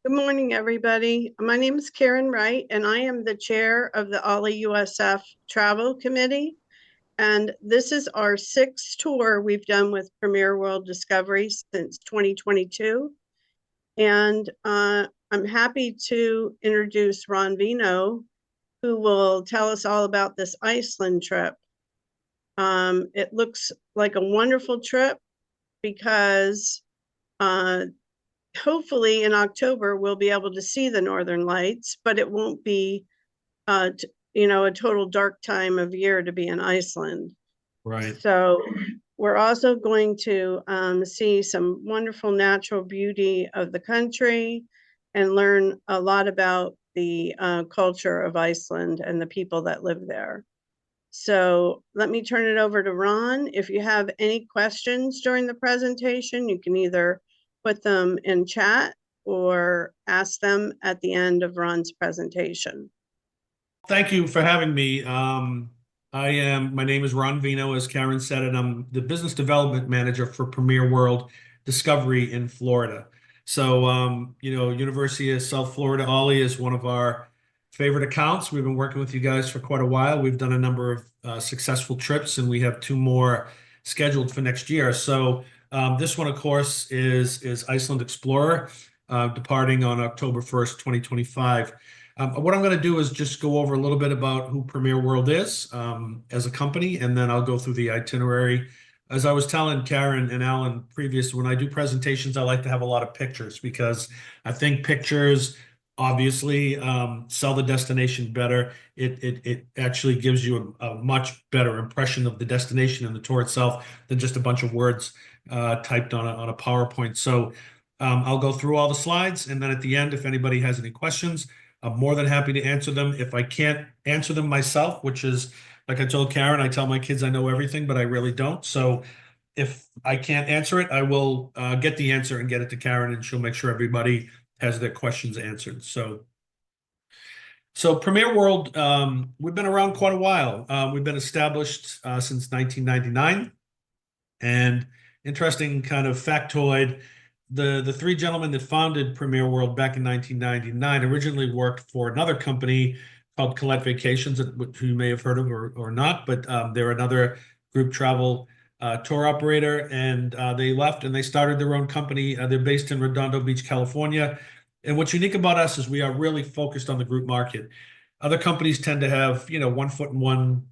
Good morning, everybody. My name is Karen Wright, and I am the chair of the OLLI-USF Travel Committee. And this is our sixth tour we've done with Premier World Discovery since 2022. And I'm happy to introduce Ron Vino, who will tell us all about this Iceland trip. It looks like a wonderful trip because hopefully in October, we'll be able to see the Northern Lights, but it won't be, a total dark time of year to be in Iceland. Right. So we're also going to see some wonderful natural beauty of the country and learn a lot about the culture of Iceland and the people that live there. So let me turn it over to Ron. If you have any questions during the presentation, you can either put them in chat or ask them at the end of Ron's presentation. Thank you for having me. My name is Ron Vino, as Karen said, and I'm the business development manager for Premier World Discovery in Florida. So, University of South Florida, OLLI is one of our favorite accounts. We've been working with you guys for quite a while. We've done a number of successful trips, and we have 2 more scheduled for next year. So this one, of course, is Iceland Explorer, departing on October 1st, 2025. What I'm going to do is just go over a little bit about who Premier World is as a company, and then I'll go through the itinerary. As I was telling Karen and Alan previous, when I do presentations, I like to have a lot of pictures because I think pictures obviously sell the destination better. It actually gives you a much better impression of the destination and the tour itself than just a bunch of words typed on a PowerPoint. So I'll go through all the slides, and then at the end, if anybody has any questions, I'm more than happy to answer them. If I can't answer them myself, which is, like I told Karen, I tell my kids I know everything, but I really don't. So if I can't answer it, I will get the answer and get it to Karen, and she'll make sure everybody has their questions answered. So Premier World, we've been around quite a while. We've been established since 1999. And interesting kind of factoid, the 3 gentlemen that founded Premier World back in 1999 originally worked for another company called Collect Vacations, which you may have heard of or not, but they're another group travel tour operator, and they left and they started their own company. They're based in Redondo Beach, California. And what's unique about us is we are really focused on the group market. Other companies tend to have, one foot in one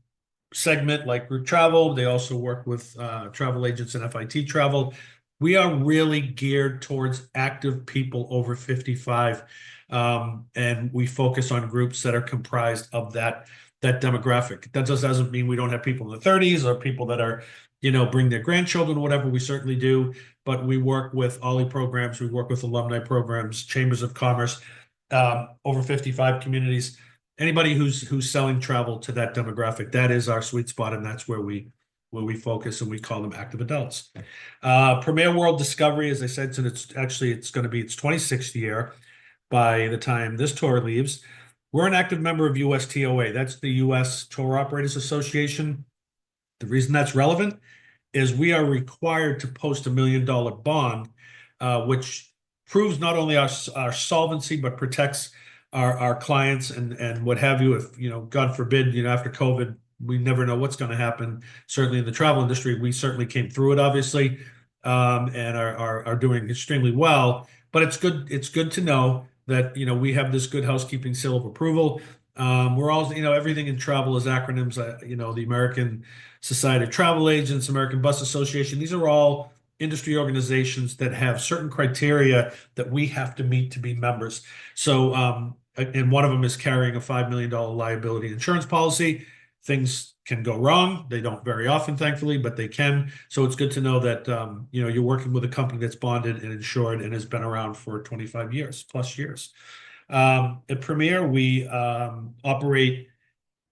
segment like group travel. They also work with travel agents and FIT travel. We are really geared towards active people over 55, and we focus on groups that are comprised of that demographic. That just doesn't mean we don't have people in the 30s or people that are, bring their grandchildren or whatever. We certainly do, but we work with OLLI programs, we work with alumni programs, chambers of commerce, over 55 communities. Anybody who's selling travel to that demographic, that is our sweet spot, and that's where we focus, and we call them active adults. Premier World Discovery, as I said, so it's going to be its 26th year by the time this tour leaves. We're an active member of USTOA. That's the U.S. Tour Operators Association. The reason that's relevant is we are required to post $1 million bond, which proves not only our solvency, but protects our clients and what have you. If, God forbid, after COVID, we never know what's going to happen. Certainly in the travel industry, we certainly came through it, obviously, and are doing extremely well. But it's good to know that we have this good housekeeping seal of approval. We're all, everything in travel is acronyms. The American Society of Travel Agents, American Bus Association. These are all industry organizations that have certain criteria that we have to meet to be members. So, and one of them is carrying a $5 million liability insurance policy. Things can go wrong. They don't very often, thankfully, but they can. So it's good to know that you're working with a company that's bonded and insured and has been around for 25 years plus years. At Premier, we operate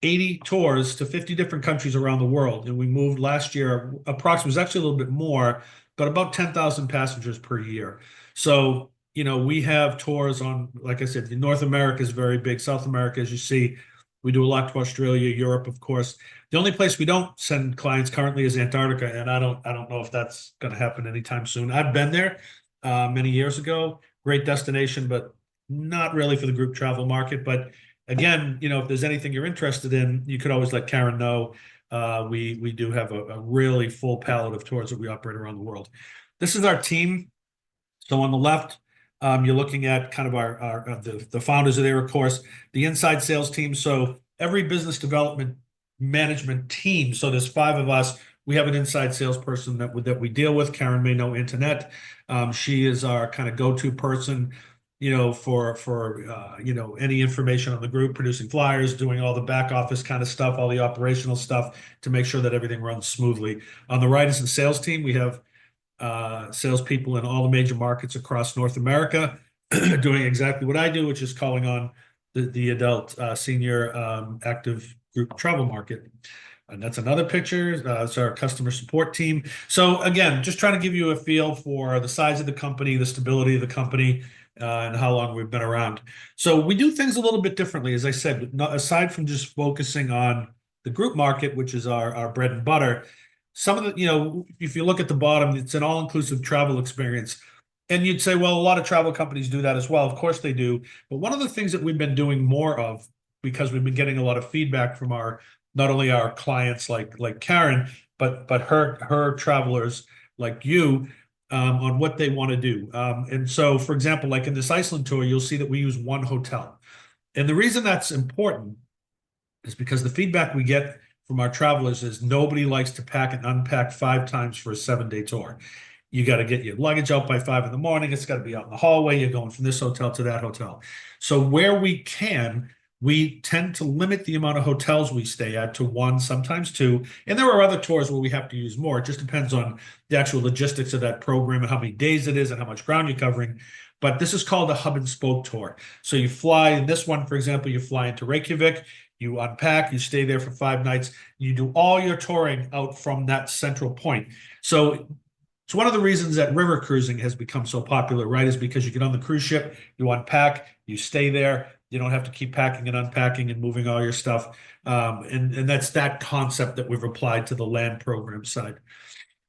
80 tours to 50 different countries around the world, and we moved last year approximately, it was actually a little bit more, but about 10,000 passengers per year. So we have tours on, like I said, North America is very big. South America, as you see, we do a lot to Australia, Europe, of course. The only place we don't send clients currently is Antarctica, and I don't know if that's going to happen anytime soon. I've been there many years ago. Great destination, but not really for the group travel market, but again, if there's anything you're interested in, you could always let Karen know. We do have a really full palette of tours that we operate around the world. This is our team. So on the left, you're looking at kind of the founders are there, of course, the inside sales team. So every business development management team. So there's 5 of us. We have an inside salesperson that we deal with. Karen may know Internet. She is our kind of go-to person, for any information on the group, producing flyers, doing all the back office kind of stuff, all the operational stuff to make sure that everything runs smoothly. On the right is the sales team. We have salespeople in all the major markets across North America, doing exactly what I do, which is calling on the adult senior active group travel market. And that's another picture. It's our customer support team. So again, just trying to give you a feel for the size of the company, the stability of the company, and how long we've been around. So we do things a little bit differently, as I said, aside from just focusing on the group market, which is our bread and butter. Some of the, if you look at the bottom, it's an all-inclusive travel experience. And you'd say, well, a lot of travel companies do that as well. Of course they do. But one of the things that we've been doing more of, because we've been getting a lot of feedback from not only our clients like Karen, but her travelers like you, on what they want to do. And so, for example, like in this Iceland tour, you'll see that we use one hotel. And the reason that's important is because the feedback we get from our travelers is nobody likes to pack and unpack 5 times for a 7-day tour. You got to get your luggage out by 5 in the morning. It's got to be out in the hallway. You're going from this hotel to that hotel. So where we can, we tend to limit the amount of hotels we stay at to 1, sometimes 2. And there are other tours where we have to use more. It just depends on the actual logistics of that program and how many days it is and how much ground you're covering. But this is called a hub and spoke tour. So you fly, in this one, for example, you fly into Reykjavik, you unpack, you stay there for 5 nights, you do all your touring out from that central point. So it's one of the reasons that river cruising has become so popular, right? Is because you get on the cruise ship, you unpack, you stay there, you don't have to keep packing and unpacking and moving all your stuff. And that's that concept that we've applied to the land program side.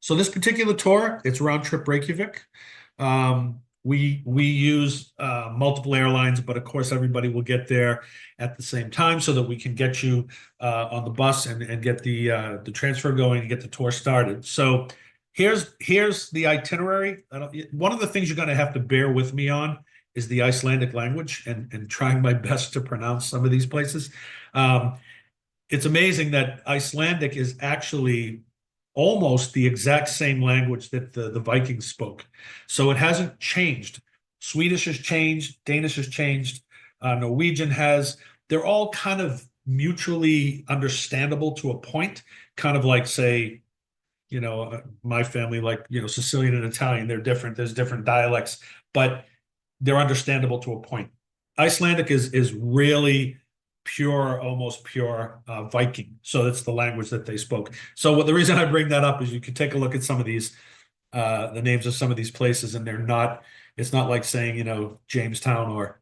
So this particular tour, it's round trip Reykjavik. We use multiple airlines, but of course everybody will get there at the same time so that we can get you on the bus and get the transfer going and get the tour started. So here's the itinerary. One of the things you're going to have to bear with me on is the Icelandic language and trying my best to pronounce some of these places. It's amazing that Icelandic is actually almost the exact same language that the Vikings spoke. So it hasn't changed. Swedish has changed, Danish has changed, Norwegian has. They're all kind of mutually understandable to a point, kind of like, say, my family, like, Sicilian and Italian, they're different. There's different dialects, but they're understandable to a point. Icelandic is really pure, almost pure Viking. So that's the language that they spoke. So the reason I bring that up is you could take a look at some of these, the names of some of these places, and it's not like saying, Jamestown or,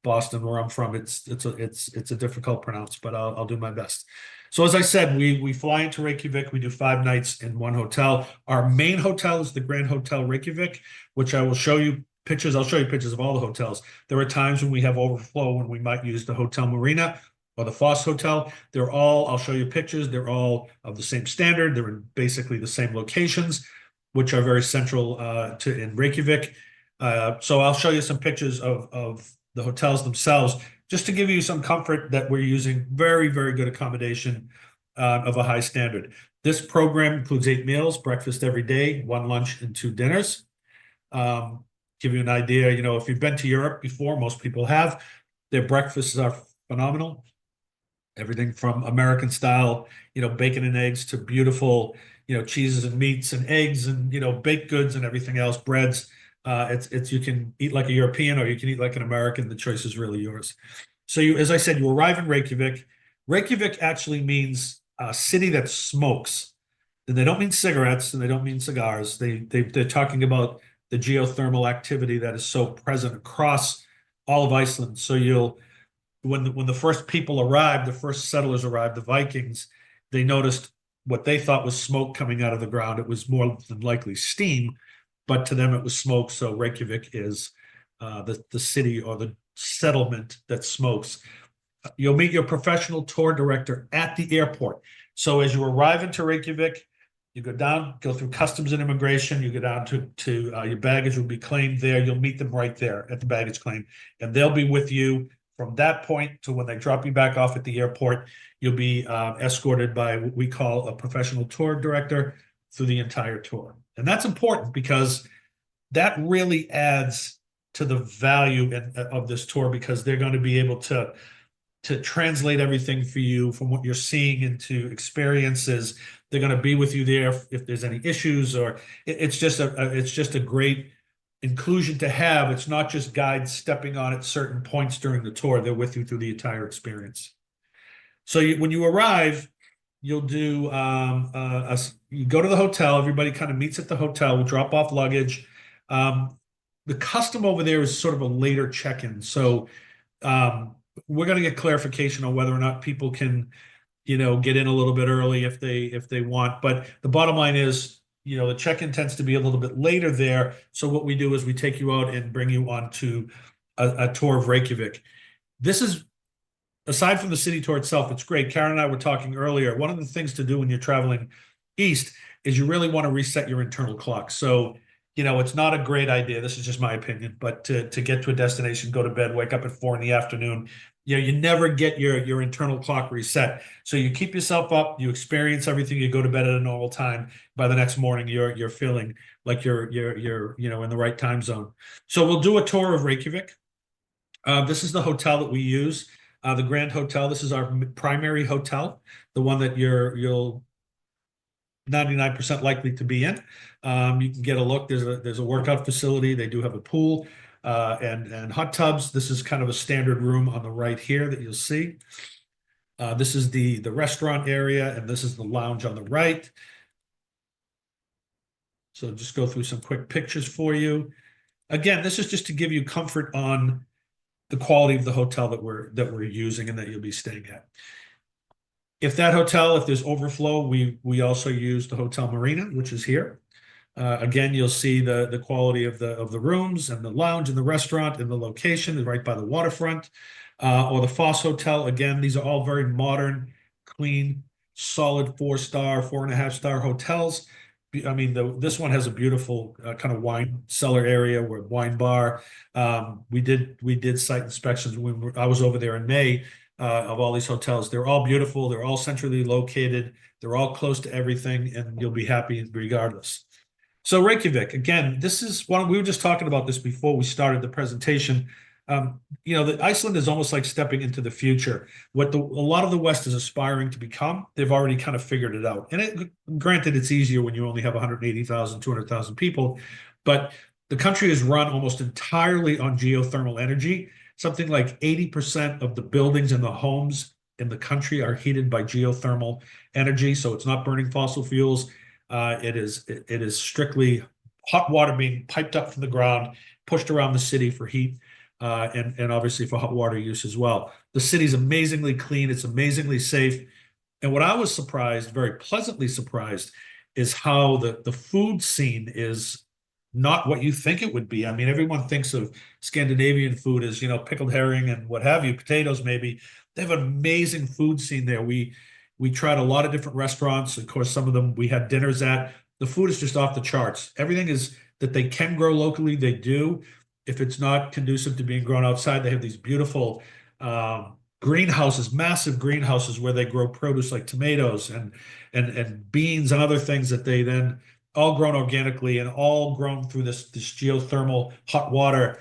Boston, where I'm from. It's a difficult pronounce, but I'll do my best. So as I said, we fly into Reykjavik. We do 5 nights in one hotel. Our main hotel is the Grand Hotel Reykjavik, which I will show you pictures. I'll show you pictures of all the hotels. There are times when we have overflow when we might use the Hotel Marina or the Foss Hotel. I'll show you pictures. They're all of the same standard. They're in basically the same locations, which are very central in Reykjavik. So I'll show you some pictures of the hotels themselves, just to give you some comfort that we're using very, very good accommodation of a high standard. This program includes 8 meals, breakfast every day, 1 lunch and 2 dinners. Give you an idea, if you've been to Europe before, most people have, their breakfasts are phenomenal. Everything from American style, bacon and eggs, to beautiful, cheeses and meats and eggs and, baked goods and everything else, breads. You can eat like a European or you can eat like an American. The choice is really yours. So as I said, you arrive in Reykjavik. Reykjavik actually means a city that smokes. And they don't mean cigarettes and they don't mean cigars. They're talking about the geothermal activity that is so present across all of Iceland. So when the first people arrived, the first settlers arrived, the Vikings, they noticed what they thought was smoke coming out of the ground. It was more than likely steam, but to them it was smoke. So Reykjavik is the city or settlement that smokes. You'll meet your professional tour director at the airport. So as you arrive into Reykjavik, you go down, go through customs and immigration, you go down to your baggage will be claimed there. You'll meet them right there at the baggage claim, and they'll be with you from that point to when they drop you back off at the airport. You'll be escorted by what we call a professional tour director through the entire tour. And that's important because that really adds to the value of this tour, because they're going to be able to translate everything for you from what you're seeing into experiences. They're going to be with you there if there's any issues, or it's just a great inclusion to have. It's not just guides stepping on at certain points during the tour. They're with you through the entire experience. So when you arrive, you'll do you go to the hotel. Everybody kind of meets at the hotel. We'll drop off luggage. The custom over there is sort of a later check-in. So we're going to get clarification on whether or not people can, get in a little bit early if they want. But the bottom line is, the check-in tends to be a little bit later there. So what we do is we take you out and bring you on to a tour of Reykjavik. This is, aside from the city tour itself, it's great. Karen and I were talking earlier. One of the things to do when you're traveling east is you really want to reset your internal clock. So, it's not a great idea. This is just my opinion, but to get to a destination, go to bed, wake up at 4 PM, you never get your internal clock reset. So you keep yourself up, you experience everything, you go to bed at a normal time. By the next morning, you're feeling like you're in the right time zone. So we'll do a tour of Reykjavik. This is the hotel that we use, the Grand Hotel. This is our primary hotel, the one that you'll 99% likely to be in. You can get a look. There's a workout facility. They do have a pool and hot tubs. This is kind of a standard room on the right here that you'll see. This is the restaurant area, and this is the lounge on the right. So just go through some quick pictures for you. Again, this is just to give you comfort on the quality of the hotel that we're using and that you'll be staying at. If there's overflow, we also use the Hotel Marina, which is here. Again, you'll see the quality of the rooms and the lounge and the restaurant and the location right by the waterfront. Or the Foss Hotel. Again, these are all very modern, clean, solid 4-star, 4.5-star hotels. I mean, this one has a beautiful kind of wine cellar area where wine bar. We did site inspections when I was over there in May. Of all these hotels. They're all beautiful. They're all centrally located. They're all close to everything, and you'll be happy regardless. So Reykjavik, again, this is one, we were just talking about this before we started the presentation. Iceland is almost like stepping into the future. What a lot of the West is aspiring to become, they've already kind of figured it out. And granted, it's easier when you only have 180,000, 200,000 people, but the country is run almost entirely on geothermal energy. Something like 80% of the buildings and the homes in the country are heated by geothermal energy. So it's not burning fossil fuels. It is strictly hot water being piped up from the ground, pushed around the city for heat, and obviously for hot water use as well. The city's amazingly clean. It's amazingly safe. And what I was surprised, very pleasantly surprised, is how the food scene is not what you think it would be. I mean, everyone thinks of Scandinavian food as, pickled herring and what have you, potatoes maybe. They have an amazing food scene there. We tried a lot of different restaurants. Of course, some of them we had dinners at. The food is just off the charts. Everything is that they can grow locally, they do. If it's not conducive to being grown outside, they have these beautiful greenhouses, massive greenhouses where they grow produce like tomatoes and beans and other things that they then all grown organically and all grown through this geothermal hot water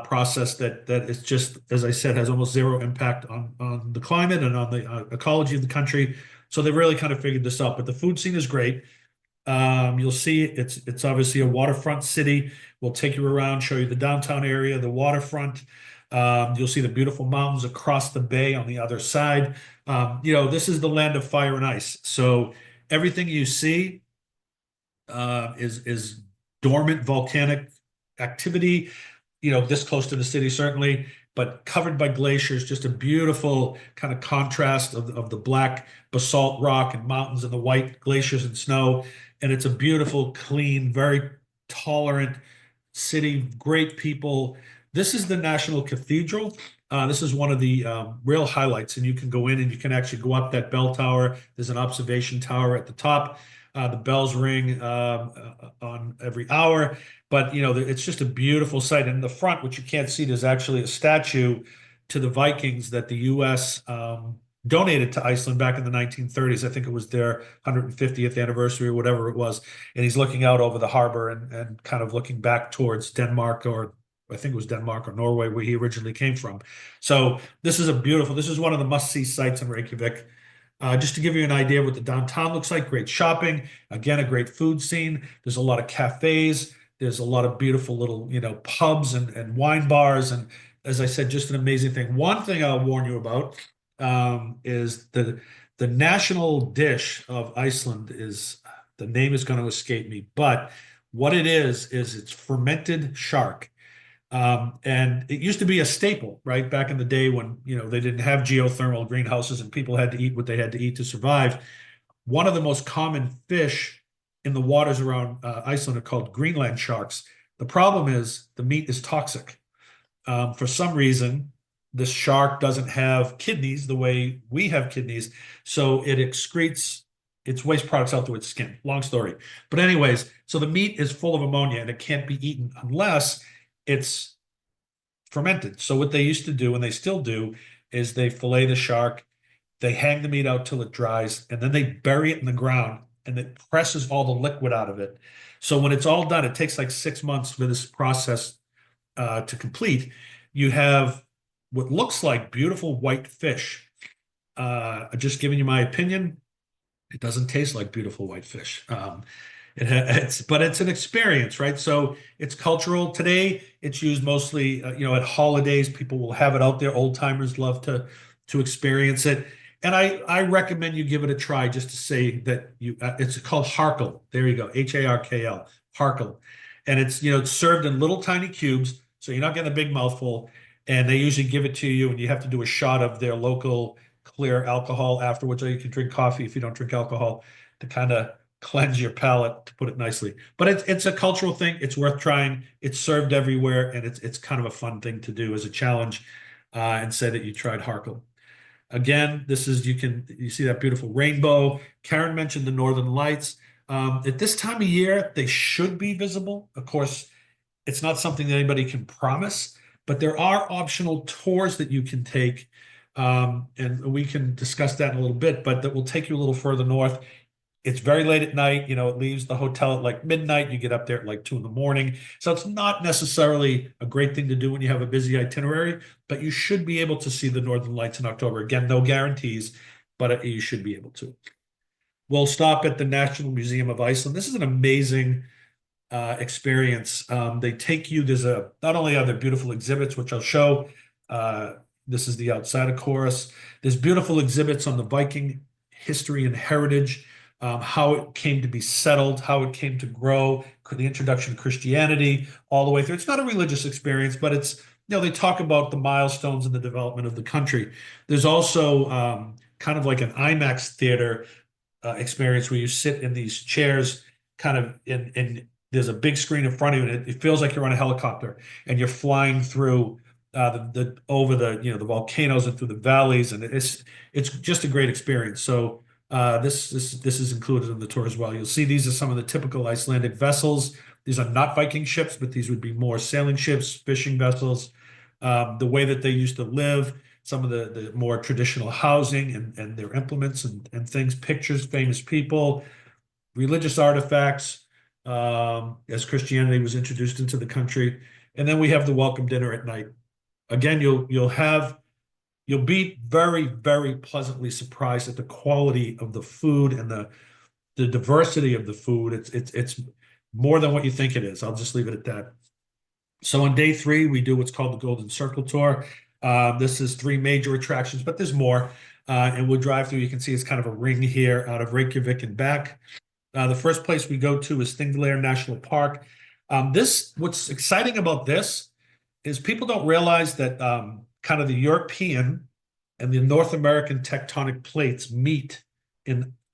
process that is just, as I said, has almost zero impact on the climate and on the ecology of the country. So they really kind of figured this out. But the food scene is great. You'll see it's obviously a waterfront city. We'll take you around, show you the downtown area, the waterfront. You'll see the beautiful mountains across the bay on the other side. This is the land of fire and ice. So everything you see is dormant volcanic activity, this close to the city certainly, but covered by glaciers, just a beautiful kind of contrast of the black basalt rock and mountains and the white glaciers and snow. And it's a beautiful, clean, very tolerant city, great people. This is the National Cathedral. This is one of the real highlights, and you can go in and you can actually go up that bell tower. There's an observation tower at the top. The bells ring on every hour, but it's just a beautiful sight. And in the front, which you can't see, there's actually a statue to the Vikings that the U.S. Donated to Iceland back in the 1930s. I think it was their 150th anniversary or whatever it was. And he's looking out over the harbor and kind of looking back towards Denmark, or I think it was Denmark or Norway, where he originally came from. So this is one of the must-see sites in Reykjavik. Just to give you an idea of what the downtown looks like, great shopping, again, a great food scene. There's a lot of cafes. There's a lot of beautiful little, pubs and wine bars. And as I said, just an amazing thing. One thing I'll warn you about is the national dish of Iceland is, the name is going to escape me, but what it is it's fermented shark. And it used to be a staple, right? Back in the day when, they didn't have geothermal greenhouses and people had to eat what they had to eat to survive. One of the most common fish in the waters around Iceland are called Greenland sharks. The problem is the meat is toxic. For some reason, this shark doesn't have kidneys the way we have kidneys, so it excretes its waste products out through its skin. Long story. But anyways, so the meat is full of ammonia and it can't be eaten unless it's fermented. So what they used to do, and they still do, is they fillet the shark, they hang the meat out till it dries, and then they bury it in the ground, and it presses all the liquid out of it. So when it's all done, it takes like 6 months for this process to complete. You have what looks like beautiful white fish. Just giving you my opinion, it doesn't taste like beautiful white fish. But it's an experience, right? So it's cultural. Today, it's used mostly, at holidays. People will have it out there. Old timers love to experience it, and I recommend you give it a try just to say that it's called harkel. There you go, Harkl, harkel, and it's served in little tiny cubes, so you're not getting a big mouthful. And they usually give it to you, and you have to do a shot of their local clear alcohol afterwards, or you can drink coffee if you don't drink alcohol to kind of cleanse your palate, to put it nicely. But it's a cultural thing. It's worth trying. It's served everywhere, and it's kind of a fun thing to do as a challenge, and say that you tried Harkle. Again, you see that beautiful rainbow. Karen mentioned the Northern Lights. At this time of year, they should be visible. Of course, it's not something that anybody can promise, but there are optional tours that you can take, and we can discuss that in a little bit, but that will take you a little further north. It's very late at night. It leaves the hotel at like midnight. You get up there at like 2 in the morning. So it's not necessarily a great thing to do when you have a busy itinerary, but you should be able to see the Northern Lights in October. Again, no guarantees, but you should be able to. We'll stop at the National Museum of Iceland. This is an amazing experience. They take you, not only are there beautiful exhibits, which I'll show, this is the outside, of course. There's beautiful exhibits on the Viking history and heritage, how it came to be settled, how it came to grow, the introduction of Christianity, all the way through. It's not a religious experience, but it's, they talk about the milestones in the development of the country. There's also kind of like an IMAX theater experience where you sit in these chairs kind of in there's a big screen in front of you, and it feels like you're on a helicopter and you're flying through over the volcanoes and through the valleys, and it's just a great experience. So this is included in the tour as well. You'll see these are some of the typical Icelandic vessels. These are not Viking ships, but these would be more sailing ships, fishing vessels. The way that they used to live, some of the more traditional housing and their implements and things, pictures, famous people, religious artifacts, as Christianity was introduced into the country. And then we have the welcome dinner at night. Again, you'll be very, very pleasantly surprised at the quality of the food and the diversity of the food. It's more than what you think it is. I'll just leave it at that. So on day 3, we do what's called the Golden Circle Tour. This is 3 major attractions, but there's more. And we'll drive through. You can see it's kind of a ring here out of Reykjavik and back. The first place we go to is Thingvellir National Park. What's exciting about this is people don't realize that kind of the European and the North American tectonic plates meet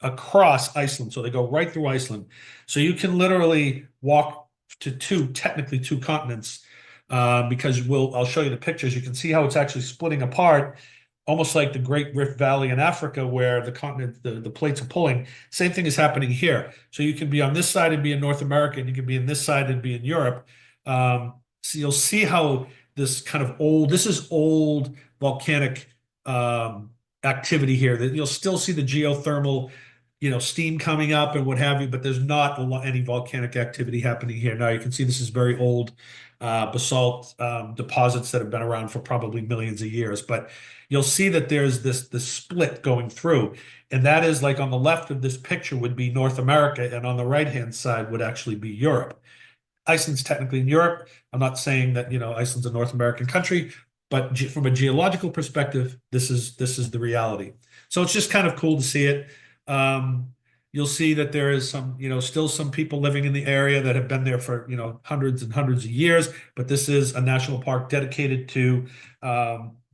across Iceland. So they go right through Iceland. So you can literally walk to technically two continents because I'll show you the pictures. You can see how it's actually splitting apart, almost like the Great Rift Valley in Africa, where the continent, the plates are pulling. Same thing is happening here. So you can be on this side and be in North America, and you can be in this side and be in Europe. So you'll see how this is old volcanic activity here. That you'll still see the geothermal, steam coming up and what have you, but there's not any volcanic activity happening here. Now you can see this is very old basalt deposits that have been around for probably millions of years. But you'll see that there's this split going through, and that is like on the left of this picture would be North America, and on the right-hand side would actually be Europe. Iceland's technically in Europe. I'm not saying that Iceland's a North American country, but from a geological perspective, this is the reality. So it's just kind of cool to see it. You'll see that there is still some people living in the area that have been there for hundreds and hundreds of years. But this is a national park dedicated to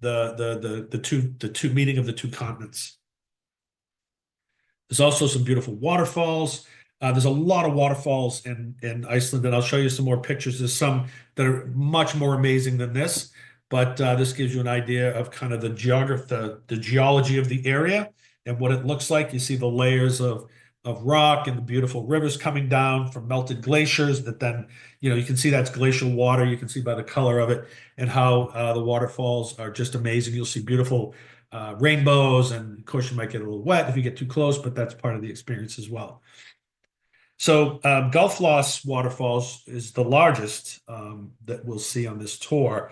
the two meeting of the two continents. There's also some beautiful waterfalls. There's a lot of waterfalls in Iceland, and I'll show you some more pictures. There's some that are much more amazing than this, but this gives you an idea of kind of the geology of the area and what it looks like. You see the layers of rock and the beautiful rivers coming down from melted glaciers that then, you can see that's glacial water. You can see by the color of it and how the waterfalls are just amazing. You'll see beautiful rainbows, and of course you might get a little wet if you get too close, but that's part of the experience as well. So Gullfoss waterfalls is the largest that we'll see on this tour.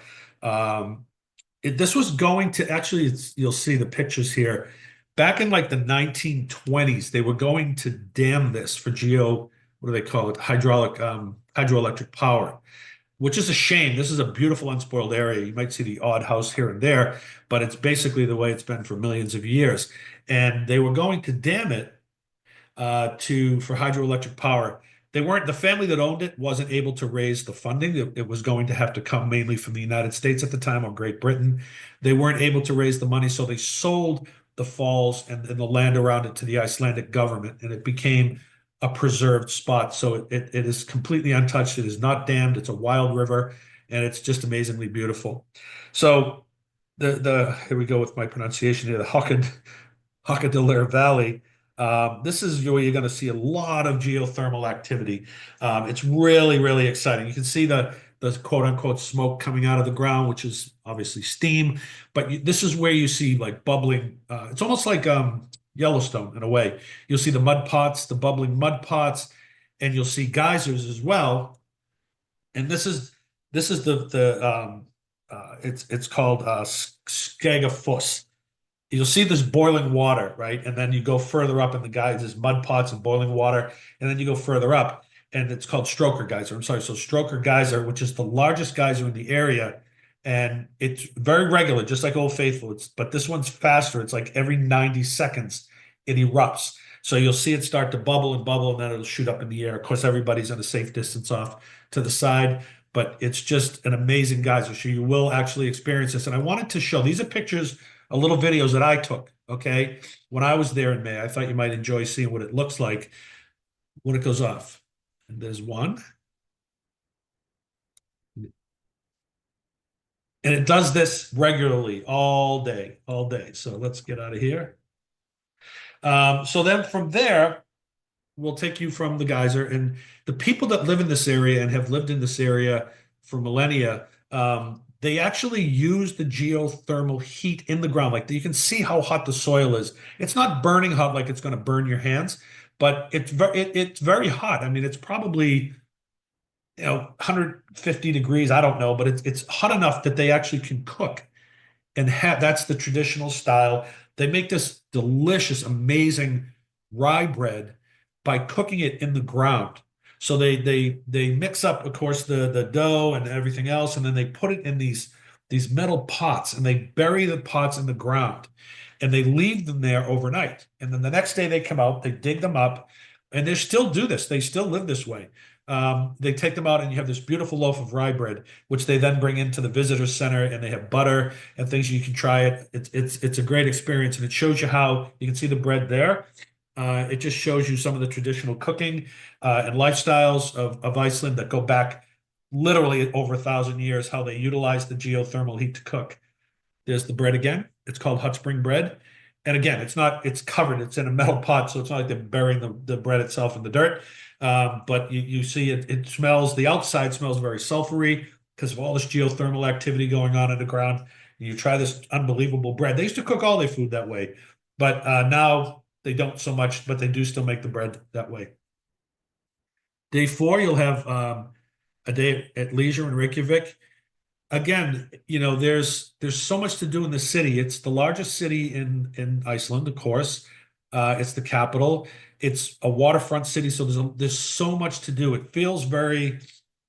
This was going to actually, you'll see the pictures here. Back in like the 1920s, they were going to dam this for what do they call it? Hydroelectric power, which is a shame. This is a beautiful unspoiled area. You might see the odd house here and there, but it's basically the way it's been for millions of years. And they were going to dam it for hydroelectric power. The family that owned it wasn't able to raise the funding. It was going to have to come mainly from the United States at the time, or Great Britain. They weren't able to raise the money, so they sold the falls and the land around it to the Icelandic government, and it became a preserved spot. So it is completely untouched. It is not dammed. It's a wild river, and it's just amazingly beautiful. So here we go with my pronunciation here, the Hakadalur Valley. This is where you're going to see a lot of geothermal activity. It's really, really exciting. You can see the quote unquote smoke coming out of the ground, which is obviously steam. But this is where you see like bubbling. It's almost like Yellowstone in a way. You'll see the mud pots, the bubbling mud pots, and you'll see geysers as well. And this is it's called Skagafoss. You'll see this boiling water, right? And then you go further up in the geysers, mud pots and boiling water, and then you go further up, and it's called Stroker Geyser. I'm sorry, so Stroker Geyser, which is the largest geyser in the area, and it's very regular, just like Old Faithful. But this one's faster. It's like every 90 seconds it erupts. So you'll see it start to bubble, and then it'll shoot up in the air. Of course, everybody's at a safe distance off to the side, but it's just an amazing geyser. So you will actually experience this. And I wanted to show, these are pictures, little videos that I took, okay, when I was there in May. I thought you might enjoy seeing what it looks like when it goes off. And there's one. And it does this regularly all day. So let's get out of here. So then from there, we'll take you from the geyser. And the people that live in this area and have lived in this area for millennia, they actually use the geothermal heat in the ground. Like you can see how hot the soil is. It's not burning hot like it's going to burn your hands, but it's very hot. I mean, it's probably 150 degrees. I don't know, but it's hot enough that they actually can cook and that's the traditional style. They make this delicious, amazing rye bread by cooking it in the ground. So they mix up, of course, the dough and everything else, and then they put it in these metal pots, and they bury the pots in the ground, and they leave them there overnight. And then the next day they come out, they dig them up, and they still do this. They still live this way. They take them out, and you have this beautiful loaf of rye bread, which they then bring into the visitor center, and they have butter and things. You can try it. It's a great experience, and it shows you how you can see the bread there. It just shows you some of the traditional cooking and lifestyles of Iceland that go back literally over 1,000 years, how they utilize the geothermal heat to cook. There's the bread again. It's called hot spring bread. And again, it's covered, it's in a metal pot, so it's not like they're burying the bread itself in the dirt. But you see it smells, the outside smells very sulfury because of all this geothermal activity going on in the ground. And you try this unbelievable bread. They used to cook all their food that way, but now they don't so much, but they do still make the bread that way. Day 4, you'll have a day at leisure in Reykjavik. Again, there's so much to do in the city. It's the largest city in Iceland, of course. It's the capital. It's a waterfront city, so there's so much to do. It feels very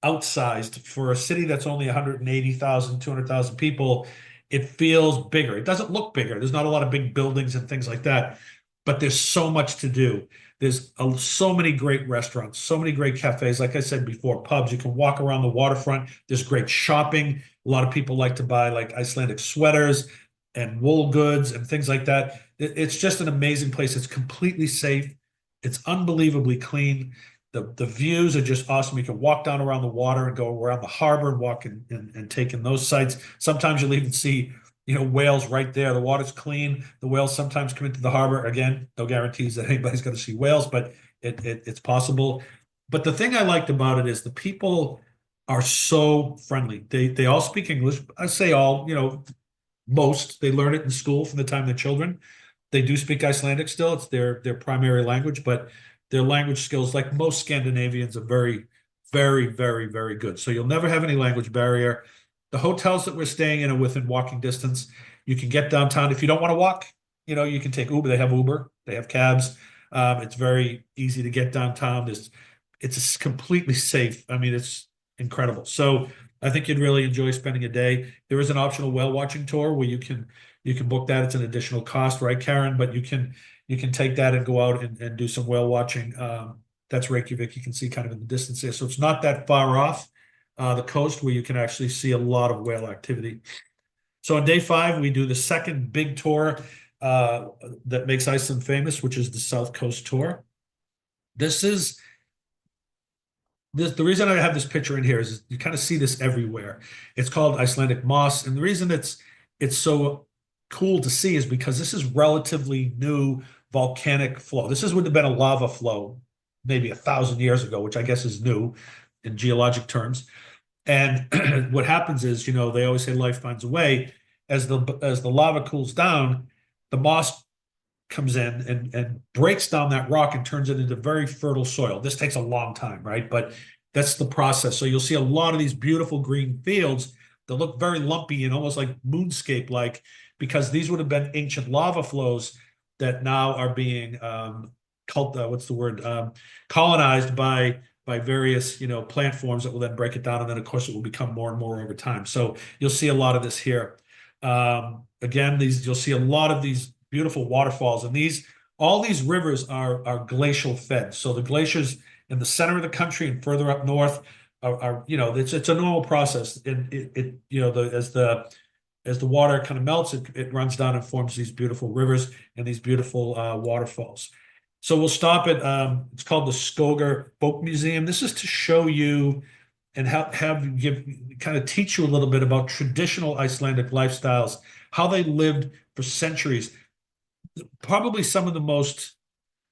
outsized for a city that's only 180,000, 200,000 people. It feels bigger. It doesn't look bigger. There's not a lot of big buildings and things like that, but there's so much to do. There's so many great restaurants, so many great cafes. Like I said before, pubs. You can walk around the waterfront. There's great shopping. A lot of people like to buy like Icelandic sweaters and wool goods and things like that. It's just an amazing place. It's completely safe. It's unbelievably clean. The views are just awesome. You can walk down around the water and go around the harbor and walk and take in those sights. Sometimes you'll even see whales right there. The water's clean. The whales sometimes come into the harbor. Again, no guarantees that anybody's going to see whales, but it's possible. But the thing I liked about it is the people are so friendly. They all speak English. I say all, most. They learn it in school from the time they're children. They do speak Icelandic still. It's their primary language, but their language skills, like most Scandinavians, are very, very, very, very good. So you'll never have any language barrier. The hotels that we're staying in are within walking distance. You can get downtown. If you don't want to walk, you can take Uber. They have Uber. They have cabs. It's very easy to get downtown. It's completely safe. I mean, it's incredible. So I think you'd really enjoy spending a day. There is an optional whale watching tour where you can book that. It's an additional cost, right, Karen? But you can take that and go out and do some whale watching. That's Reykjavik. You can see kind of in the distance there. So it's not that far off the coast where you can actually see a lot of whale activity. So on day 5, we do the second big tour that makes Iceland famous, which is the South Coast Tour. The reason I have this picture in here is you kind of see this everywhere. It's called Icelandic moss, and the reason it's so cool to see is because this is relatively new volcanic flow. This would have been a lava flow maybe 1,000 years ago, which I guess is new in geologic terms. And what happens is, they always say life finds a way. As the lava cools down, the moss comes in and breaks down that rock and turns it into very fertile soil. This takes a long time, right? But that's the process. So you'll see a lot of these beautiful green fields that look very lumpy and almost like moonscape-like, because these would have been ancient lava flows that now are being colonized by various plant forms that will then break it down, and then of course it will become more and more over time. So you'll see a lot of this here. Again, you'll see a lot of these beautiful waterfalls, and all these rivers are glacial fed. So the glaciers in the center of the country and further up north are it's a normal process. And as the water kind of melts, it runs down and forms these beautiful rivers and these beautiful waterfalls. So we'll stop at it's called the Skogar Folk Museum. This is to show you and kind of teach you a little bit about traditional Icelandic lifestyles, how they lived for centuries. Probably some of the most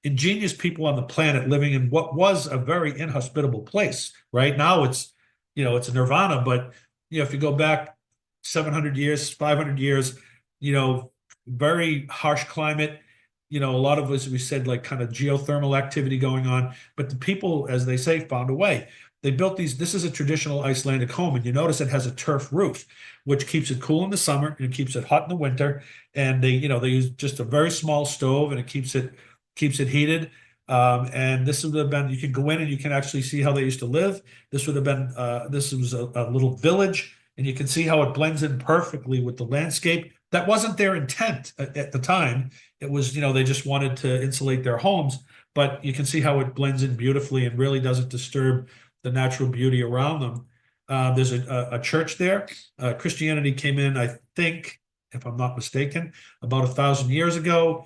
ingenious people on the planet living in what was a very inhospitable place. Right now it's a nirvana, but if you go back 700 years, 500 years, very harsh climate, a lot of, as we said, like kind of geothermal activity going on, but the people, as they say, found a way. They built this is a traditional Icelandic home, and you notice it has a turf roof, which keeps it cool in the summer and it keeps it hot in the winter. And they use just a very small stove, and it keeps it heated. And this would have been, you can go in and you can actually see how they used to live. This would have been, this was a little village, and you can see how it blends in perfectly with the landscape. That wasn't their intent at the time. It was, they just wanted to insulate their homes, but you can see how it blends in beautifully and really doesn't disturb the natural beauty around them. There's a church there. Christianity came in, I think, if I'm not mistaken, about 1,000 years ago.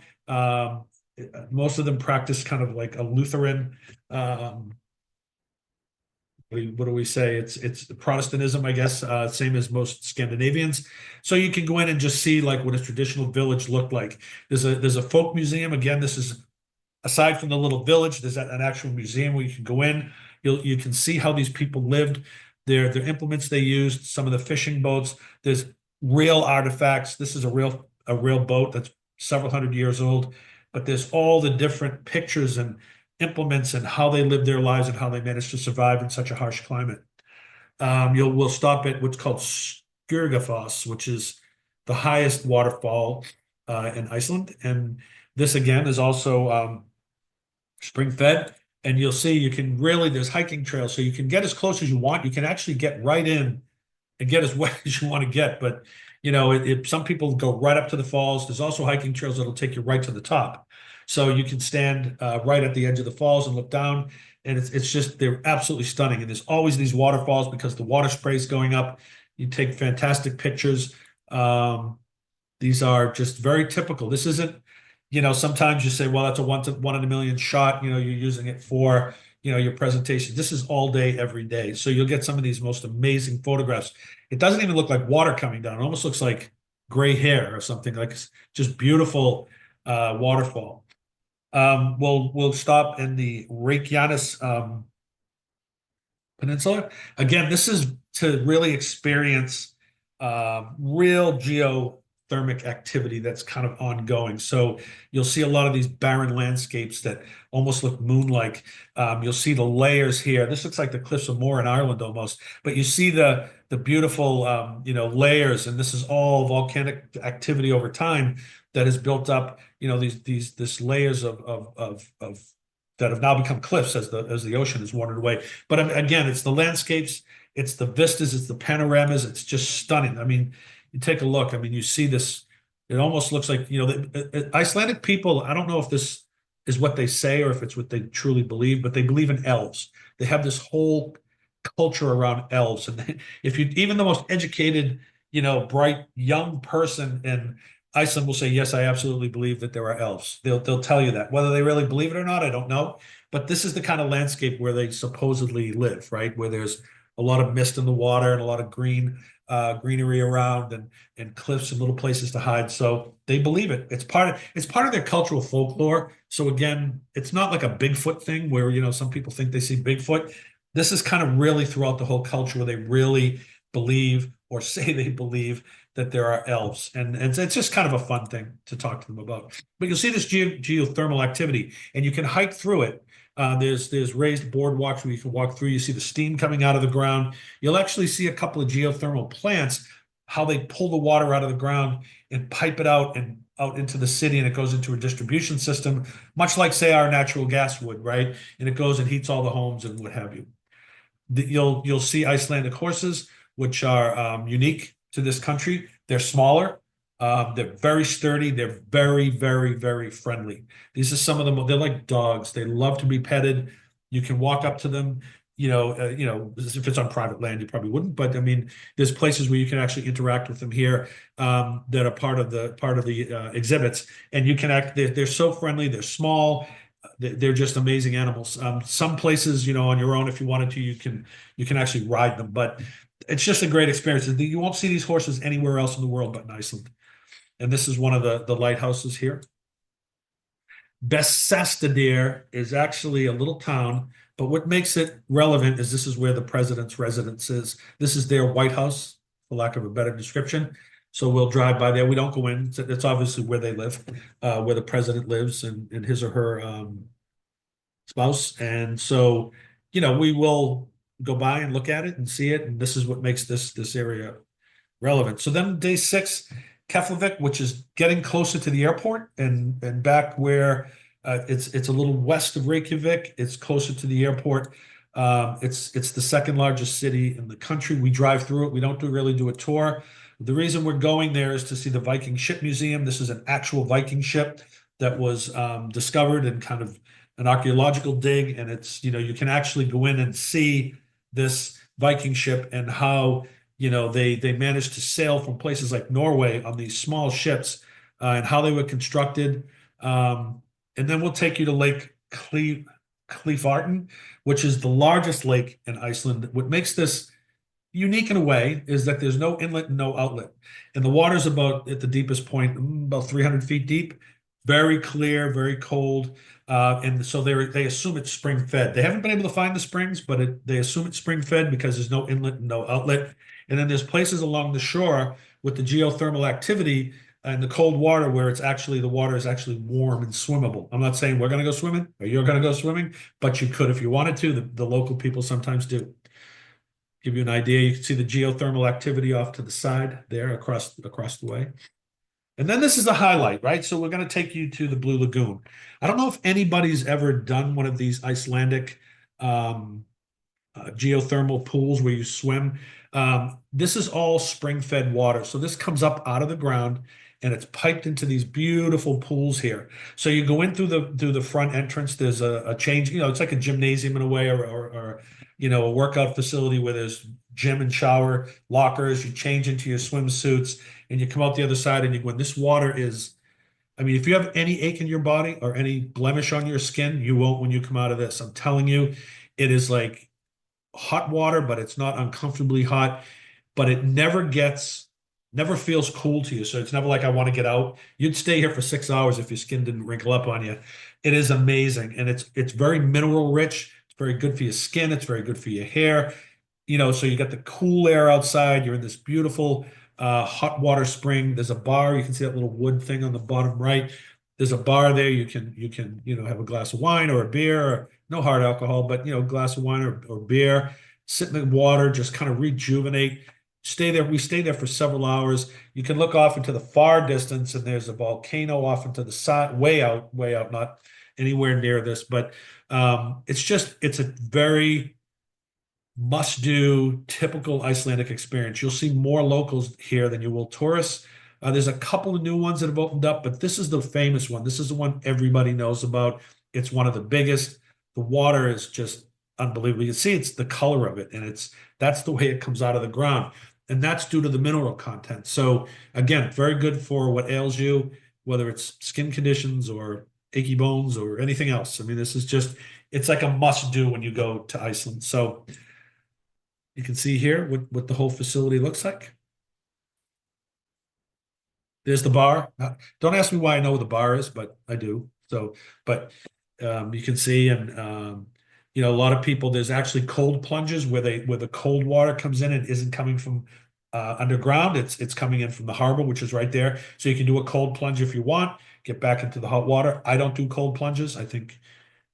Most of them practice kind of like a Lutheran what do we say? It's Protestantism, I guess, same as most Scandinavians. So you can go in and just see like what a traditional village looked like. There's a folk museum. Again, this is aside from the little village, there's an actual museum where you can go in. You can see how these people lived, their implements they used, some of the fishing boats. There's real artifacts. This is a real boat that's several hundred years old, but there's all the different pictures and implements and how they lived their lives and how they managed to survive in such a harsh climate. We'll stop at what's called Skirgafoss, which is the highest waterfall in Iceland, and this again is also spring fed. And you'll see you can really, there's hiking trails, so you can get as close as you want. You can actually get right in and get as wet as you want to get. But you know, some people go right up to the falls. There's also hiking trails that'll take you right to the top. So you can stand right at the edge of the falls and look down. And it's just, they're absolutely stunning. And there's always these waterfalls because the water spray is going up. You take fantastic pictures. These are just very typical. This isn't, you know, sometimes you say, well, that's a one in a million shot. You know, you're using it for, you know, your presentation. This is all day, every day. So you'll get some of these most amazing photographs. It doesn't even look like water coming down. It almost looks like gray hair or something, like just beautiful waterfall. We'll stop in the Reykjanes Peninsula. Again, this is to really experience real geothermic activity that's kind of ongoing. So you'll see a lot of these barren landscapes that almost look moon-like. You'll see the layers here. This looks like the Cliffs of Moher in Ireland almost, but you see the beautiful you know, layers, and this is all volcanic activity over time that has built up, you know, this layers of that have now become cliffs as the ocean has wandered away. But again, it's the landscapes, it's the vistas, it's the panoramas. It's just stunning. I mean, you take a look. I mean, you see this. It almost looks like, you know, the Icelandic people. I don't know if this is what they say or if it's what they truly believe, but they believe in elves. They have this whole culture around elves, and if you, even the most educated, you know, bright young person in Iceland will say, yes, I absolutely believe that there are elves. They'll tell you that. Whether they really believe it or not, I don't know. But this is the kind of landscape where they supposedly live, right? Where there's a lot of mist in the water and a lot of greenery around, and cliffs and little places to hide. So they believe it. It's part of their cultural folklore. So again, it's not like a Bigfoot thing where, you know, some people think they see Bigfoot. This is kind of really throughout the whole culture where they really believe or say they believe that there are elves, and it's just kind of a fun thing to talk to them about. But you'll see this geothermal activity, and you can hike through it. There's raised boardwalks where you can walk through. You see the steam coming out of the ground. You'll actually see a couple of geothermal plants, how they pull the water out of the ground and pipe it out and out into the city, and it goes into a distribution system, much like, say, our natural gas would, right? And it goes and heats all the homes and what have you. You'll see Icelandic horses, which are unique to this country. They're smaller. They're very sturdy. They're very, very, very friendly. These are some of them. They're like dogs. They love to be petted. You can walk up to them. You know, if it's on private land, you probably wouldn't. But I mean, there's places where you can actually interact with them here that are part of the exhibits, and you can act. They're so friendly. They're small. They're just amazing animals. Some places, you know, on your own, if you wanted to, you can actually ride them. But it's just a great experience. You won't see these horses anywhere else in the world but in Iceland. And this is one of the lighthouses here. Bessastaðir is actually a little town, but what makes it relevant is this is where the president's residence is. This is their White House, for lack of a better description. So we'll drive by there. We don't go in. It's obviously where they live, where the president lives and his or her spouse. And so, you know, we will go by and look at it and see it. And this is what makes this area relevant. So then day 6, Keflavik, which is getting closer to the airport and back where it's a little west of Reykjavik. It's closer to the airport. It's the second largest city in the country. We drive through it. We don't really do a tour. The reason we're going there is to see the Viking ship museum. This is an actual Viking ship that was discovered in kind of an archaeological dig. And it's, you know, you can actually go in and see this Viking ship and how, you know, they managed to sail from places like Norway on these small ships and how they were constructed. And then we'll take you to Lake Kleifarvatn, which is the largest lake in Iceland. What makes this unique in a way is that there's no inlet and no outlet. And the water's about at the deepest point, about 300 feet deep, very clear, very cold. And so they assume it's spring fed. They haven't been able to find the springs, but they assume it's spring fed because there's no inlet and no outlet. And then there's places along the shore with the geothermal activity and the cold water where it's actually the water is actually warm and swimmable. I'm not saying we're going to go swimming or you're going to go swimming, but you could if you wanted to. The local people sometimes do. Give you an idea, you can see the geothermal activity off to the side there across the way. And then this is a highlight, right? So we're going to take you to the Blue Lagoon. I don't know if anybody's ever done one of these Icelandic geothermal pools where you swim. This is all spring-fed water. So this comes up out of the ground and it's piped into these beautiful pools here. So you go in through the front entrance. There's a change, it's like a gymnasium in a way, or a workout facility where there's gym and shower lockers. You change into your swimsuits and you come out the other side and you go in. This water is, I mean, if you have any ache in your body or any blemish on your skin, you won't when you come out of this. I'm telling you, it is like hot water, but it's not uncomfortably hot, but it never feels cool to you. So it's never like I want to get out. You'd stay here for 6 hours if your skin didn't wrinkle up on you. It is amazing. And it's very mineral rich. It's very good for your skin. It's very good for your hair. So you got the cool air outside. You're in this beautiful hot water spring. There's a bar. You can see that little wood thing on the bottom right. There's a bar there. You can have a glass of wine or a beer, or no hard alcohol, but a glass of wine or beer. Sit in the water, just kind of rejuvenate. Stay there. We stay there for several hours. You can look off into the far distance, and there's a volcano off into the side, way out, not anywhere near this. But it's a very must-do, typical Icelandic experience. You'll see more locals here than you will tourists. There's a couple of new ones that have opened up, but this is the famous one. This is the one everybody knows about. It's one of the biggest. The water is just unbelievable. You can see it's the color of it, and that's the way it comes out of the ground. And that's due to the mineral content. So again, very good for what ails you, whether it's skin conditions or achy bones or anything else. I mean, it's like a must-do when you go to Iceland. So you can see here what the whole facility looks like. There's the bar. Don't ask me why I know where the bar is, but I do. So, but you can see, and a lot of people, there's actually cold plunges where the cold water comes in and isn't coming from underground. It's coming in from the harbor, which is right there. So you can do a cold plunge if you want, get back into the hot water. I don't do cold plunges. I think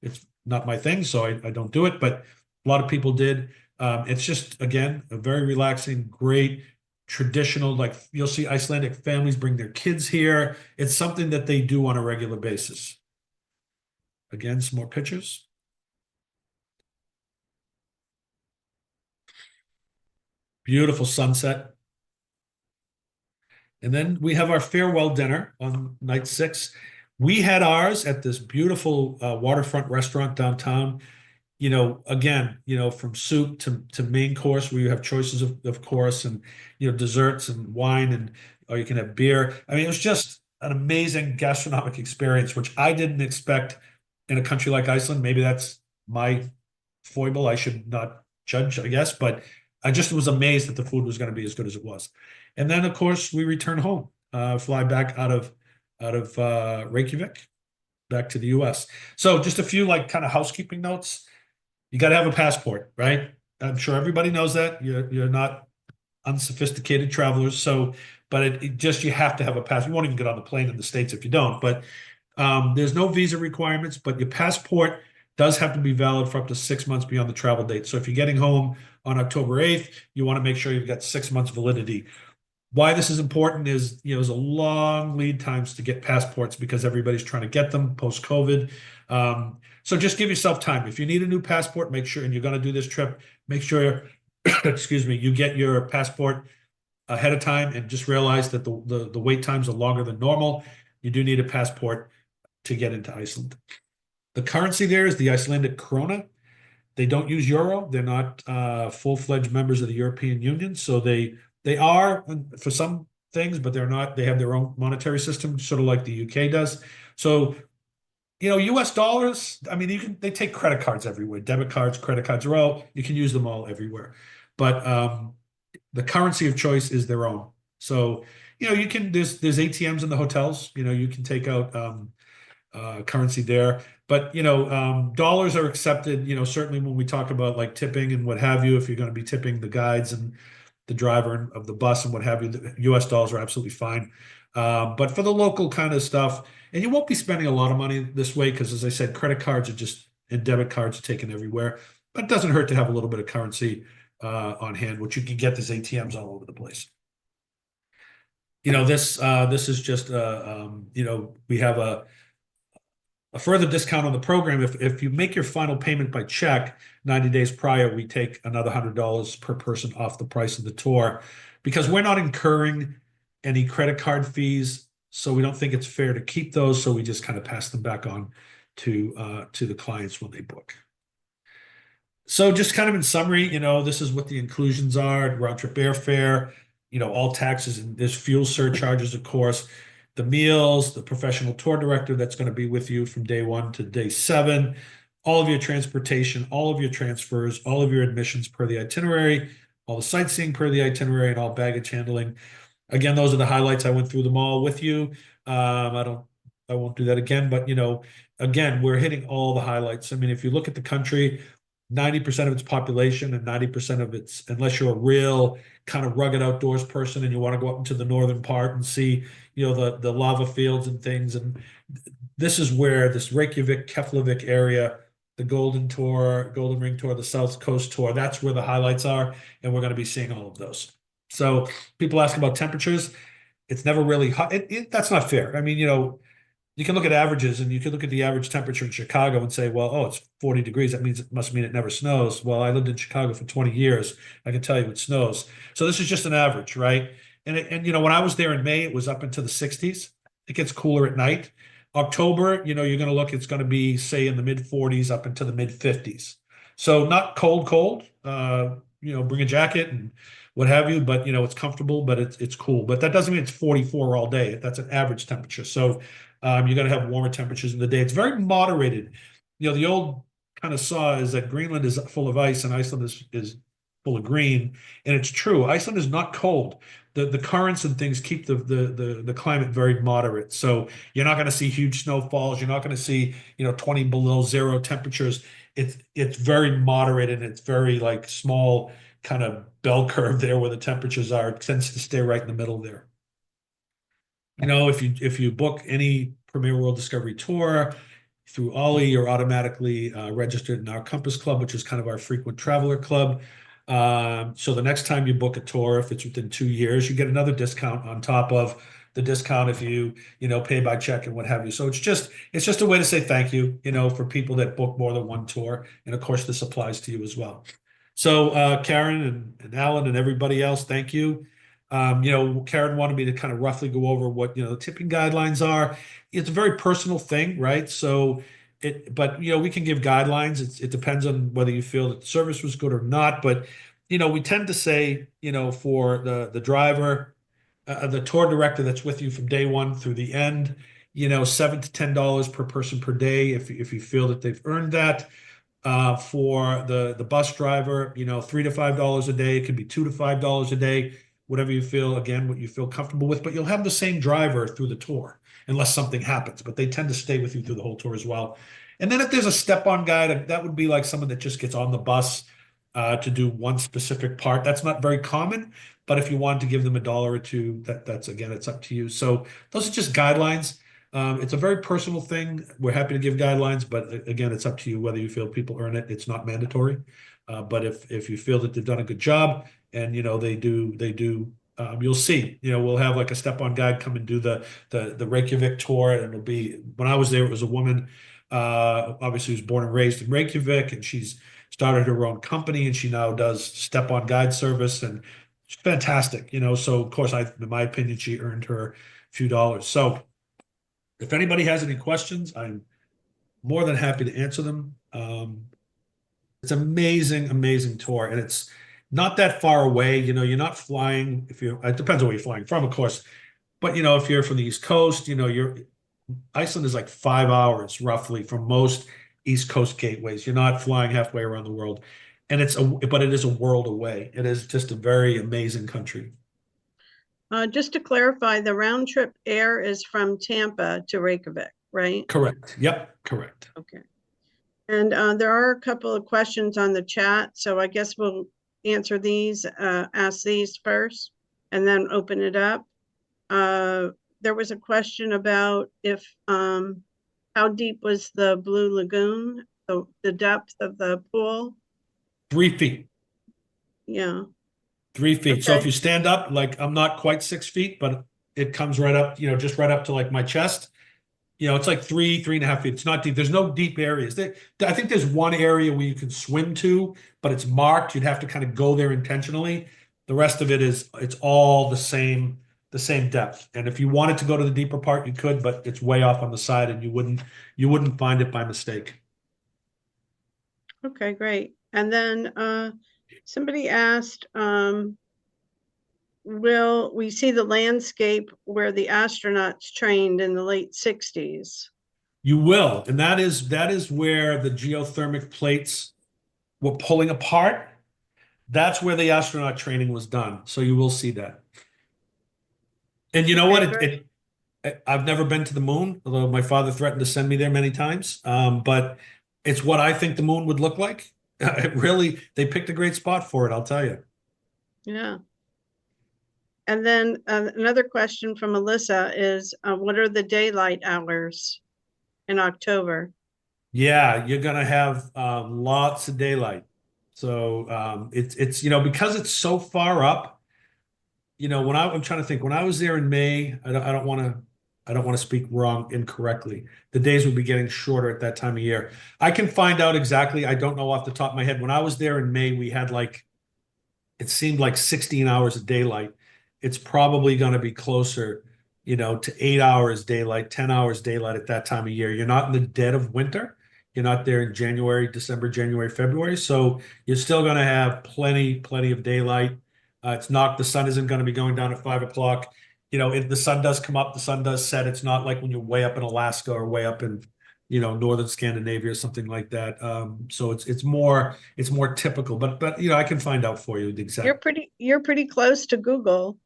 it's not my thing, so I don't do it, but a lot of people did. It's just, again, a very relaxing, great, traditional, like you'll see Icelandic families bring their kids here. It's something that they do on a regular basis. Again, some more pictures. Beautiful sunset. And then we have our farewell dinner on night 6. We had ours at this beautiful waterfront restaurant downtown. Again, from soup to main course, where you have choices of course, and desserts and wine, or you can have beer. I mean, it was just an amazing gastronomic experience, which I didn't expect in a country like Iceland. Maybe that's my foible. I should not judge, I guess, but I just was amazed that the food was going to be as good as it was. And then, of course, we return home, fly back out of Reykjavik, back to the U.S. So just a few kind of housekeeping notes. You got to have a passport, right? I'm sure everybody knows that. You're not unsophisticated travelers. So, but you have to have a passport. You won't even get on the plane in the States if you don't. But there's no visa requirements, but your passport does have to be valid for up to 6 months beyond the travel date. So if you're getting home on October 8th, you want to make sure you've got 6 months validity. Why this is important is, there's a long lead times to get passports because everybody's trying to get them post-COVID. So just give yourself time. If you need a new passport, make sure, and you're going to do this trip, make sure, excuse me, you get your passport ahead of time, and just realize that the wait times are longer than normal. You do need a passport to get into Iceland. The currency there is the Icelandic krona. They don't use euro. They're not full-fledged members of the European Union. So they are for some things, but they're not. They have their own monetary system, sort of like the UK does. So US dollars, I mean, they take credit cards everywhere, debit cards, credit cards are all, you can use them all everywhere. But the currency of choice is their own. So, there's ATMs in the hotels, you can take out currency there. But, dollars are accepted, certainly when we talk about like tipping and what have you, if you're going to be tipping the guides and the driver of the bus and what have you, the US dollars are absolutely fine. But for the local kind of stuff, and you won't be spending a lot of money this way because, as I said, credit cards are just and debit cards are taken everywhere. But it doesn't hurt to have a little bit of currency on hand, which you can get. There's ATMs all over the place. This is just we have a further discount on the program. If you make your final payment by check 90 days prior, we take another $100 per person off the price of the tour because we're not incurring any credit card fees. So we don't think it's fair to keep those. So we just kind of pass them back on to the clients when they book. So just kind of in summary, this is what the inclusions are: round trip airfare, all taxes, and there's fuel surcharges, of course, the meals, the professional tour director that's going to be with you from day 1 to day 7, all of your transportation, all of your transfers, all of your admissions per the itinerary, all the sightseeing per the itinerary, and all baggage handling. Again, those are the highlights. I went through them all with you. I won't do that again, but again, we're hitting all the highlights. I mean, if you look at the country, 90% of its population and 90% of its, unless you're a real kind of rugged outdoors person and you want to go up into the northern part and see, the lava fields and things. And this is where this Reykjavik, Keflavik area, the Golden Tour, Golden Ring Tour, the South Coast Tour, that's where the highlights are. And we're going to be seeing all of those. So people ask about temperatures. It's never really hot. That's not fair. I mean, you can look at averages and you can look at the average temperature in Chicago and say, well, it's 40 degrees. That means it must mean it never snows. Well, I lived in Chicago for 20 years. I can tell you it snows. So this is just an average, right? And when I was there in May, it was up into the 60s. It gets cooler at night. October, you're going to look, it's going to be, say, in the mid 40s up into the mid 50s. So not cold. Bring a jacket and what have you, but it's comfortable, but it's cool. But that doesn't mean it's 44 all day. That's an average temperature. So you're going to have warmer temperatures in the day. It's very moderated. The old kind of saw is that Greenland is full of ice and Iceland is full of green, and it's true. Iceland is not cold. The currents and things keep the climate very moderate. So you're not going to see huge snowfalls. You're not going to see 20 below zero temperatures. It's very moderated and it's very like small kind of bell curve there where the temperatures are. It tends to stay right in the middle there. If you book any Premier World Discovery Tour through OLLI, you're automatically registered in our Compass Club, which is kind of our frequent traveler club. So the next time you book a tour, if it's within 2 years, you get another discount on top of the discount if you pay by check and what have you. So it's just a way to say thank you, for people that book more than one tour. And of course, this applies to you as well. So Karen and Alan and everybody else, thank you. Karen wanted me to kind of roughly go over what the tipping guidelines are. It's a very personal thing, right? So but we can give guidelines. It depends on whether you feel that the service was good or not. But we tend to say for the driver, the tour director that's with you from day 1 through the end, $7 to $10 per person per day if you feel that they've earned that. For the bus driver, $3 to $5 a day. It could be $2 to $5 a day, whatever you feel, again, what you feel comfortable with. But you'll have the same driver through the tour unless something happens. But they tend to stay with you through the whole tour as well. And then if there's a step-on guide, that would be like someone that just gets on the bus to do one specific part. That's not very common. But if you want to give them $1 or $2, that's again, it's up to you. So those are just guidelines. It's a very personal thing. We're happy to give guidelines, but again, it's up to you whether you feel people earn it. It's not mandatory. But if you feel that they've done a good job and they do, you'll see. We'll have like a step-on guide come and do the Reykjavik tour, and it'll be, when I was there, it was a woman, obviously who's born and raised in Reykjavik, and she's started her own company, and she now does step-on guide service, and it's fantastic. So of course, in my opinion, she earned her few dollars. So if anybody has any questions, I'm more than happy to answer them. It's an amazing, amazing tour, and it's not that far away. You're not flying. It depends on where you're flying from, of course. But if you're from the East Coast, you're Iceland is like 5 hours roughly from most East Coast gateways. You're not flying halfway around the world. And but it is a world away. It is just a very amazing country. Just to clarify, the round trip air is from Tampa to Reykjavik, right? Correct. Yep, correct. Okay. And there are a couple of questions on the chat, so I guess we'll answer these, ask these first, and then open it up. There was a question about if how deep was the Blue Lagoon, the depth of the pool? 3 feet. Yeah. 3 feet. So if Okay. you stand up, like I'm not quite 6 feet, but it comes right up, just right up to like my chest. It's like 3.5 feet. It's not deep. There's no deep areas. I think there's one area where you can swim to, but it's marked. You'd have to kind of go there intentionally. The rest of it's all the same depth. And if you wanted to go to the deeper part, you could, but it's way off on the side and you wouldn't find it by mistake. Okay, great. And then somebody asked, will we see the landscape where the astronauts trained in the late 60s? You will, and that is where the geothermic plates were pulling apart. That's where the astronaut training was done. So you will see that. And you know Okay, what? I've never been to the moon, although my father threatened to send me there many times. But it's what I think the moon would look like. They picked a great spot for it, I'll tell you. Yeah. And then another question from Alyssa is, what are the daylight hours in October? Yeah, you're gonna have lots of daylight. So it's because it's so far up. I'm trying to think, when I was there in May, I don't want to speak wrong incorrectly. The days would be getting shorter at that time of year. I can find out exactly. I don't know off the top of my head. When I was there in May, we had it seemed like 16 hours of daylight. It's probably going to be closer, to 8 hours daylight, 10 hours daylight at that time of year. You're not in the dead of winter. You're not there in December, January, February. So you're still going to have plenty of daylight. The sun isn't going to be going down at 5 o'clock. If the sun does come up, the sun does set. It's not like when you're way up in Alaska or way up in, northern Scandinavia or something like that. So it's more typical. But I can find out for you the exact. You're pretty close to Google.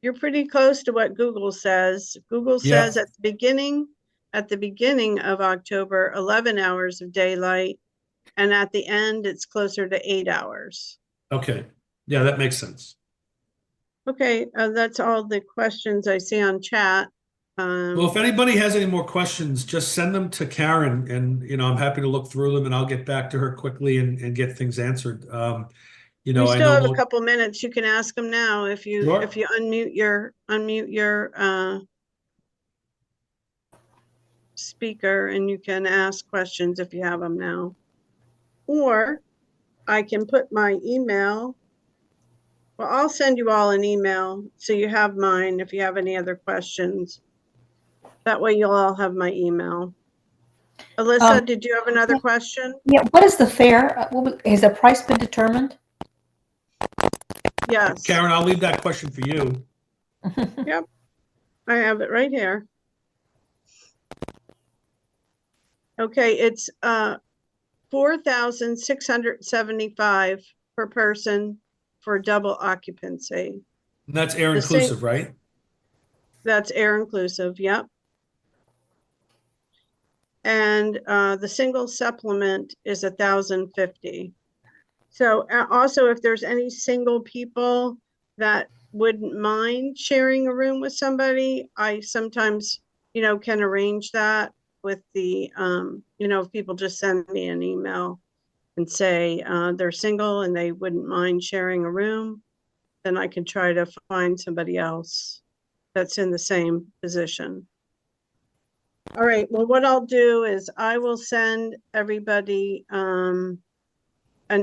You're pretty close to what Google says. Google says Yeah. at the beginning of October, 11 hours of daylight, and at the end, it's closer to 8 hours. Okay. Yeah, that makes sense. Okay, that's all the questions I see on chat. Well, if anybody has any more questions, just send them to Karen, and I'm happy to look through them, and I'll get back to her quickly and get things answered. I We know still have a most. couple minutes. You can ask them now if you Sure. unmute your speaker, and you can ask questions if you have them now. Or I can put my email. Well, I'll send you all an email so you have mine if you have any other questions. That way you'll all have my email. Alyssa, did you have another question? Yeah, what is the fare? Has the price been determined? Yes. Karen, I'll leave that question for you. Yep. I have it right here. Okay, it's 4,675 per person for double occupancy. And that's air inclusive, right? That's air inclusive, yep. And the single supplement is 1,050. So also, if there's any single people that wouldn't mind sharing a room with somebody, I sometimes, can arrange that with the, if people just send me an email and say they're single and they wouldn't mind sharing a room, then I can try to find somebody else that's in the same position. All right, well, what I'll do is I will send everybody an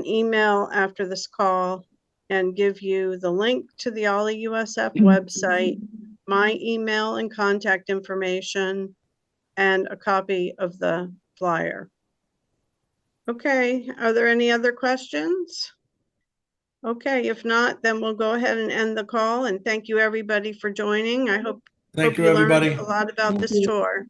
email after this call and give you the link to the OLLI-USF website, my email and contact information, and a copy of the flyer. Okay, are there any other questions? Okay, if not, then we'll go ahead and end the call, and thank you everybody for joining. I hope Thank you, you learned everybody. a lot about this tour.